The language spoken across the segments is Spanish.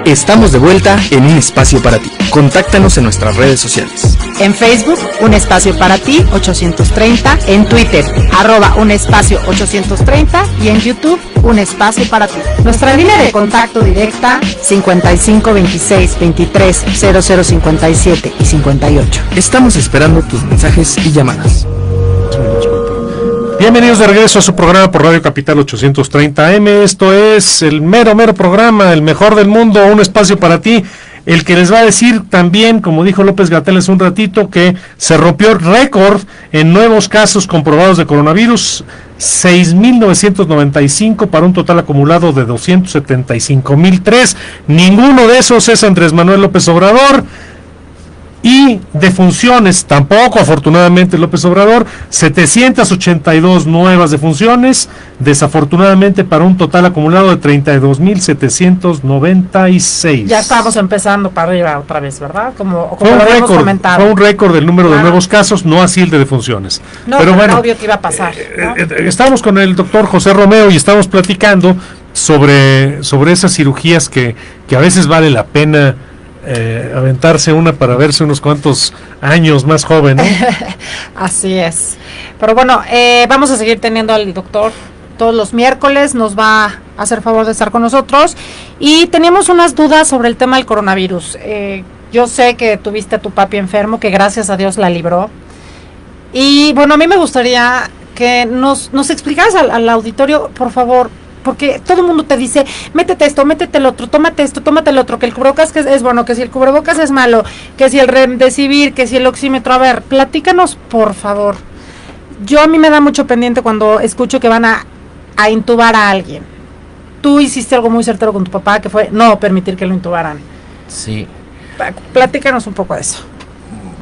Estamos de vuelta en Un Espacio para Ti. Contáctanos en nuestras redes sociales. En Facebook, Un Espacio para Ti 830, en Twitter, @Un Espacio 830 y en YouTube, Un Espacio para Ti. Nuestra línea de contacto directa 55 26 23 0057 y 58. Estamos esperando tus mensajes y llamadas. Bienvenidos de regreso a su programa por Radio Capital 830 AM. Esto es el mero programa, el mejor del mundo, Un Espacio para Ti. El que les va a decir también, como dijo López-Gatell hace un ratito, que se rompió récord en nuevos casos comprobados de coronavirus, 6,995 para un total acumulado de 275,003. Ninguno de esos es Andrés Manuel López Obrador. Y defunciones, tampoco afortunadamente López Obrador, 782 nuevas defunciones, desafortunadamente para un total acumulado de 32,796. Ya estamos empezando para arriba otra vez, ¿verdad? Como fue lo habíamos comentado. Fue un récord del número de nuevos casos, no así el de defunciones. No, pero bueno, obvio que iba a pasar, ¿no? Estamos con el doctor José Romeo y estamos platicando sobre esas cirugías que a veces vale la pena aventarse una para verse unos cuantos años más joven, ¿no? Así es. Pero bueno, vamos a seguir teniendo al doctor todos los miércoles, nos va a hacer favor de estar con nosotros y teníamos unas dudas sobre el tema del coronavirus. Yo sé que tuviste a tu papi enfermo, que gracias a Dios la libró. Y bueno, a mí me gustaría que nos explicaras al auditorio, por favor, porque todo el mundo te dice, métete esto, métete el otro, tómate esto, tómate el otro, que el cubrebocas es bueno, que si el cubrebocas es malo, que si el remdesivir, que si el oxímetro. A ver, platícanos, por favor. A mí me da mucho pendiente cuando escucho que van a intubar a alguien. Tú hiciste algo muy certero con tu papá, que fue no permitir que lo intubaran. Sí. Platícanos un poco de eso.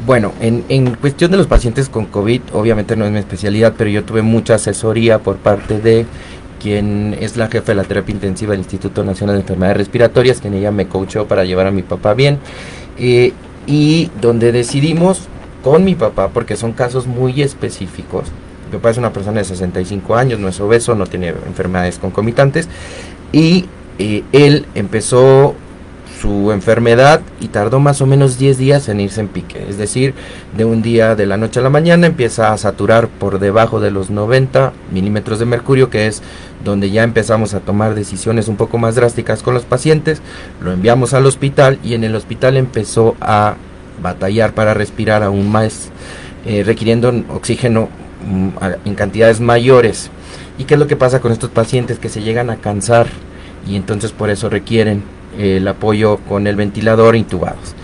Bueno, en cuestión de los pacientes con COVID, obviamente no es mi especialidad, pero yo tuve mucha asesoría por parte de quien es la jefa de la terapia intensiva del Instituto Nacional de Enfermedades Respiratorias, quien ella me coachó para llevar a mi papá bien, y donde decidimos con mi papá, porque son casos muy específicos. Mi papá es una persona de 65 años, no es obeso, no tiene enfermedades concomitantes, y él empezó su enfermedad y tardó más o menos 10 días en irse en pique, es decir, de un día de la noche a la mañana empieza a saturar por debajo de los 90 milímetros de mercurio, que es donde ya empezamos a tomar decisiones un poco más drásticas con los pacientes. Lo enviamos al hospital y en el hospital empezó a batallar para respirar aún más, requiriendo oxígeno en cantidades mayores. ¿Y qué es lo que pasa con estos pacientes? Que se llegan a cansar y entonces por eso requieren el apoyo con el ventilador intubados.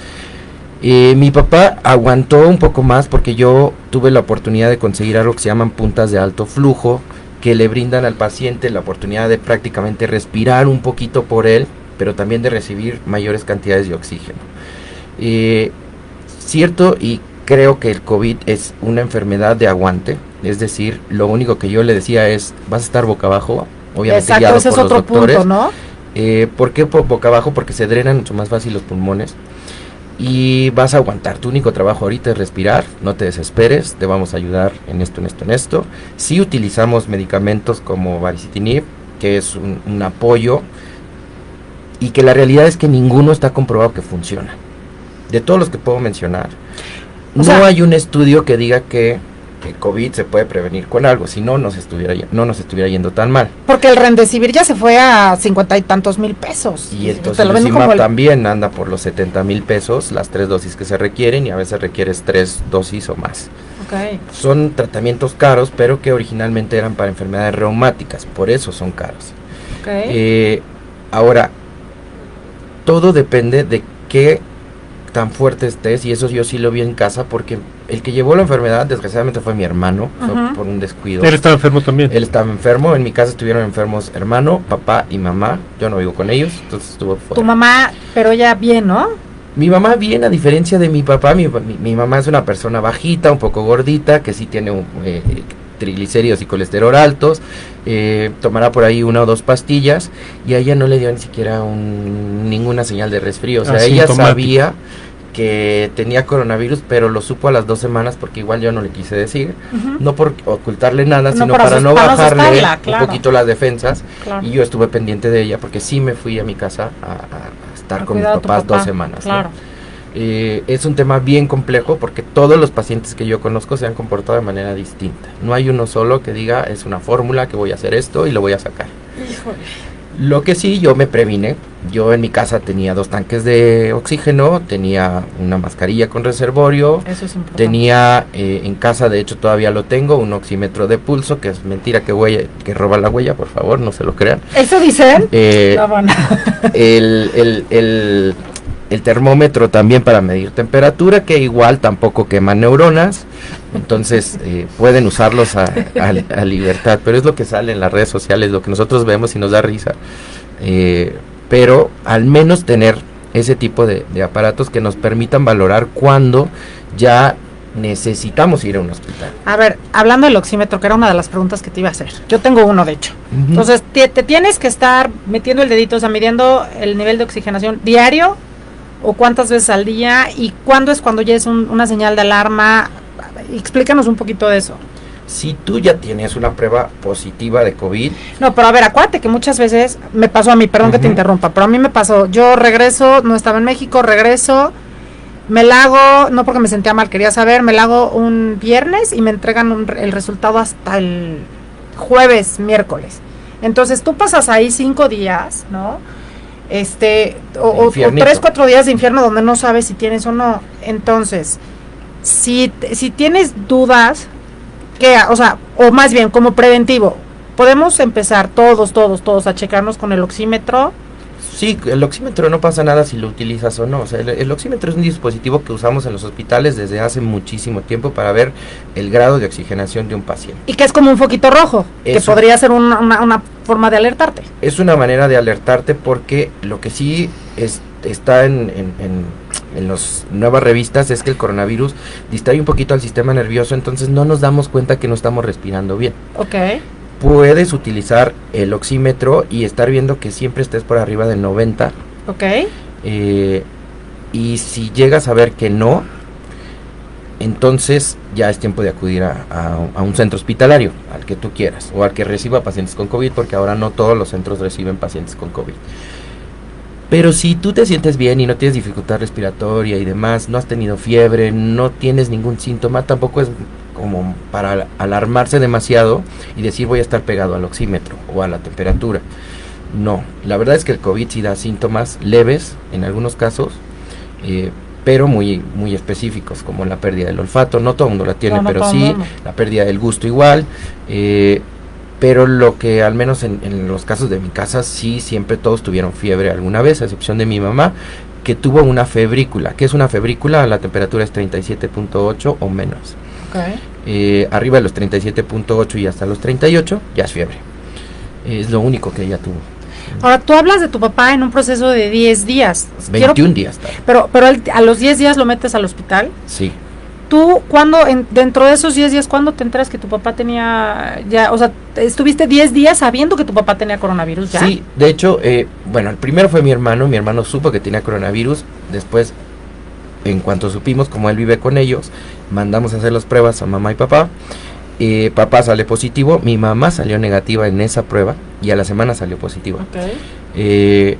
Mi papá aguantó un poco más porque yo tuve la oportunidad de conseguir algo que se llaman puntas de alto flujo, que le brindan al paciente la oportunidad de prácticamente respirar un poquito por él, pero también de recibir mayores cantidades de oxígeno. Cierto, y creo que el COVID es una enfermedad de aguante, es decir, lo único que yo le decía es, vas a estar boca abajo, obviamente. Exacto, ese es otro doctores, punto, ¿no? ¿Por qué boca abajo? Porque se drenan mucho más fácil los pulmones y vas a aguantar. Tu único trabajo ahorita es respirar, no te desesperes, te vamos a ayudar en esto. Sí utilizamos medicamentos como baricitinib, que es un apoyo, y que la realidad es que ninguno está comprobado que funciona. De todos los que puedo mencionar, no hay un estudio que diga que el COVID se puede prevenir con algo, si no nos estuviera yendo tan mal. Porque el remdesivir ya se fue a 50 y tantos mil pesos. Y el tocilizumab también anda por los 70,000 pesos, las 3 dosis que se requieren, y a veces requieres 3 dosis o más. Okay. Son tratamientos caros, pero que originalmente eran para enfermedades reumáticas, por eso son caros. Okay. Ahora, todo depende de qué tan fuerte estés, y eso yo sí lo vi en casa, porque el que llevó la enfermedad desgraciadamente fue mi hermano, fue por un descuido. Él estaba enfermo también. Él estaba enfermo, en mi casa estuvieron enfermos hermano, papá y mamá, yo no vivo con ellos, entonces estuvo fuera. Tu mamá, pero ella bien, ¿no? Mi mamá bien, a diferencia de mi papá. Mi mamá es una persona bajita, un poco gordita, que sí tiene triglicéridos y colesterol altos, tomará por ahí 1 o 2 pastillas, y a ella no le dio ni siquiera ninguna señal de resfrío, o sea, ella sabía que tenía coronavirus, pero lo supo a las 2 semanas porque igual yo no le quise decir, no por ocultarle nada, No, sino para para no asustarla, bajarle claro. un poquito las defensas. Claro. Y yo estuve pendiente de ella porque sí me fui a mi casa a estar A con mis cuidar a tu papás papá, 2 semanas. ¿no? Claro. Es un tema bien complejo porque todos los pacientes que yo conozco se han comportado de manera distinta. No hay uno solo que diga es una fórmula que voy a hacer esto y lo voy a sacar. Híjole. Lo que sí, yo me previne. Yo en mi casa tenía 2 tanques de oxígeno, tenía una mascarilla con reservorio, Eso es importante. tenía en casa, de hecho todavía lo tengo, un oxímetro de pulso, que es mentira que roba la huella, por favor, no se lo crean. ¿Eso dicen? No, bueno. El termómetro también para medir temperatura, que igual tampoco quema neuronas, entonces pueden usarlos a libertad, pero es lo que sale en las redes sociales, lo que nosotros vemos y nos da risa, pero al menos tener ese tipo de aparatos que nos permitan valorar cuándo ya necesitamos ir a un hospital. A ver, hablando del oxímetro, que era una de las preguntas que te iba a hacer. Yo tengo uno, de hecho. Entonces, te tienes que estar metiendo el dedito, o sea, midiendo el nivel de oxigenación diario, o cuántas veces al día, y cuándo es cuando ya es una señal de alarma. Explícanos un poquito de eso. Si tú ya tienes una prueba positiva de COVID. No, pero a ver, acuérdate que muchas veces me pasó a mí, perdón que te interrumpa, pero a mí me pasó, yo regreso, no estaba en México, regreso, me la hago, no porque me sentía mal, quería saber, me la hago un viernes y me entregan el resultado hasta el jueves, miércoles. Entonces tú pasas ahí 5 días, ¿no? O 3, 4 días de infierno donde no sabes si tienes o no. Entonces, si tienes dudas, o sea, o más bien como preventivo, podemos empezar todos a checarnos con el oxímetro. Sí, el oxímetro no pasa nada si lo utilizas o no. O sea, el oxímetro es un dispositivo que usamos en los hospitales desde hace muchísimo tiempo para ver el grado de oxigenación de un paciente. Y que es como un foquito rojo, que podría ser una forma de alertarte. Es una manera de alertarte porque lo que sí está en las nuevas revistas es que el coronavirus distrae un poquito al sistema nervioso, entonces no nos damos cuenta que no estamos respirando bien. Ok. Puedes utilizar el oxímetro y estar viendo que siempre estés por arriba del 90. Ok. Y si llegas a ver que no, entonces ya es tiempo de acudir a un centro hospitalario, al que tú quieras, o al que reciba pacientes con COVID, porque ahora no todos los centros reciben pacientes con COVID. Pero si tú te sientes bien y no tienes dificultad respiratoria y demás, no has tenido fiebre, no tienes ningún síntoma, tampoco es como para alarmarse demasiado y decir voy a estar pegado al oxímetro o a la temperatura. No, la verdad es que el COVID sí da síntomas leves en algunos casos, pero muy específicos, como la pérdida del olfato. No todo el mundo la tiene, pero sí la pérdida del gusto igual. Pero lo que al menos en los casos de mi casa sí siempre todos tuvieron fiebre alguna vez, a excepción de mi mamá, que tuvo una febrícula. ¿Qué es una febrícula? La temperatura es 37.8 o menos. Okay. Arriba de los 37.8 y hasta los 38 ya es fiebre. Es lo único que ella tuvo. Ahora, tú hablas de tu papá en un proceso de 10 días. 21 días. Pero a los 10 días lo metes al hospital. Sí. ¿Tú dentro de esos 10 días, cuándo te enteras que tu papá tenía ya, o sea, estuviste 10 días sabiendo que tu papá tenía coronavirus ya? Sí, de hecho, bueno, el primero fue mi hermano supo que tenía coronavirus, después, en cuanto supimos, como él vive con ellos, mandamos a hacer las pruebas a mamá y papá. Papá sale positivo, mi mamá salió negativa en esa prueba y a la semana salió positiva. Okay.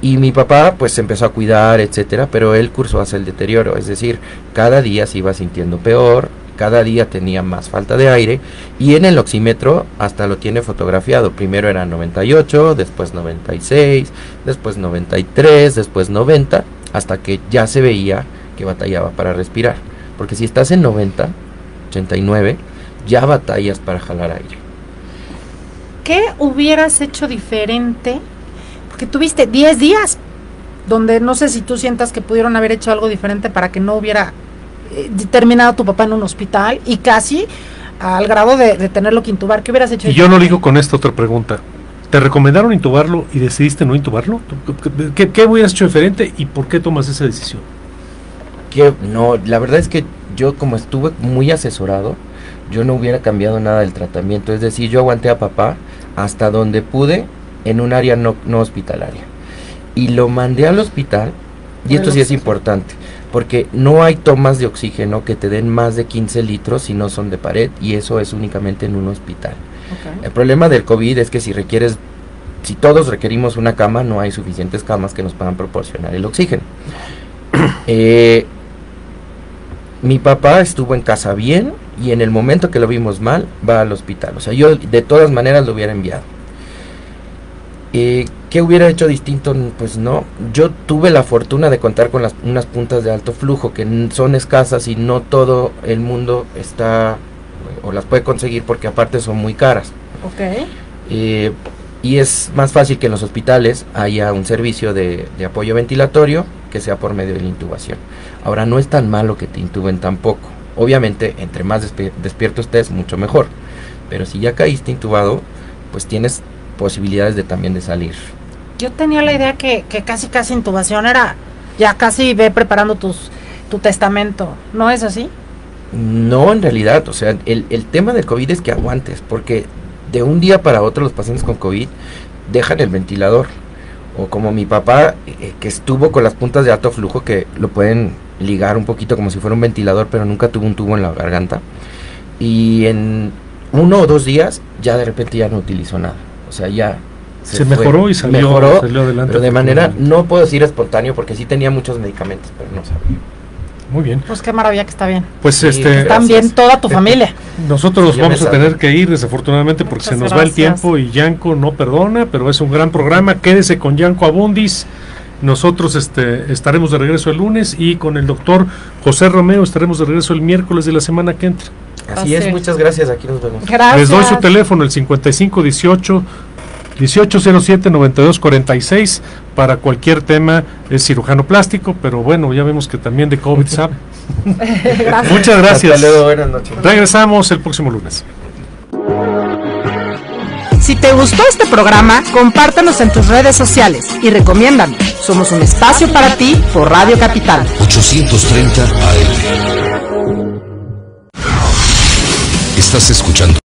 Y mi papá pues se empezó a cuidar, etcétera, pero él cursó hacia el deterioro, es decir, cada día se iba sintiendo peor, cada día tenía más falta de aire, y en el oxímetro hasta lo tiene fotografiado. Primero era 98, después 96, después 93, después 90, hasta que ya se veía que batallaba para respirar, porque si estás en 90, 89, ya batallas para jalar aire. ¿Qué hubieras hecho diferente? Porque tuviste 10 días, donde no sé si tú sientas que pudieron haber hecho algo diferente para que no hubiera terminado tu papá en un hospital y casi al grado de tenerlo que intubar. ¿Qué hubieras hecho? Y yo no ligo con esta otra pregunta. ¿Te recomendaron intubarlo y decidiste no intubarlo? ¿Qué hubieras hecho diferente y por qué tomas esa decisión? No, la verdad es que yo, como estuve muy asesorado, yo no hubiera cambiado nada del tratamiento. Es decir, yo aguanté a papá hasta donde pude en un área no hospitalaria, y lo mandé al hospital Y esto sí es importante, porque no hay tomas de oxígeno que te den más de 15 litros si no son de pared, y eso es únicamente en un hospital. Ok. El problema del COVID es que si todos requerimos una cama, no hay suficientes camas que nos puedan proporcionar el oxígeno. Mi papá estuvo en casa bien, y en el momento que lo vimos mal, va al hospital. O sea, yo de todas maneras lo hubiera enviado. ¿Qué hubiera hecho distinto? Pues no, yo tuve la fortuna de contar con unas puntas de alto flujo que son escasas y no todo el mundo está o las puede conseguir, porque aparte son muy caras. Ok. Y es más fácil que en los hospitales haya un servicio de apoyo ventilatorio que sea por medio de la intubación. Ahora, no es tan malo que te intuben tampoco. Obviamente, entre más despierto estés, mucho mejor. Pero si ya caíste intubado, pues tienes posibilidades de también de salir. Yo tenía la idea que casi intubación era ya casi ve preparando tu testamento. ¿No es así? No, en realidad, o sea, el tema del COVID es que aguantes, porque de un día para otro los pacientes con COVID dejan el ventilador. O como mi papá, que estuvo con las puntas de alto flujo, que lo pueden ligar un poquito como si fuera un ventilador, pero nunca tuvo un tubo en la garganta. Y en 1 o 2 días ya de repente ya no utilizó nada. O sea, ya se mejoró y salió adelante. Pero de manera, no puedo decir espontáneo, porque sí tenía muchos medicamentos, pero no sabía. Muy bien. Pues qué maravilla que está bien. Pues Sí, Están bien toda tu familia. nosotros Sí, vamos ya a me tener que ir desafortunadamente porque Muchas se nos va el gracias. tiempo y Yanko no perdona, pero es un gran programa. Quédese con Yanko Abundis. Nosotros estaremos de regreso el lunes, y con el doctor José Romeo estaremos de regreso el miércoles de la semana que entra. Así es, muchas gracias, aquí nos vemos. Gracias. Les doy su teléfono, el 5518 1807 9246, para cualquier tema. Es cirujano plástico, pero bueno, ya vemos que también de COVID sabe. Gracias. Muchas gracias. Hasta luego, buenas noches. Regresamos el próximo lunes. Si te gustó este programa, compártanos en tus redes sociales y recomiéndanos. Somos un espacio para ti por Radio Capital. 830 AM. Estás escuchando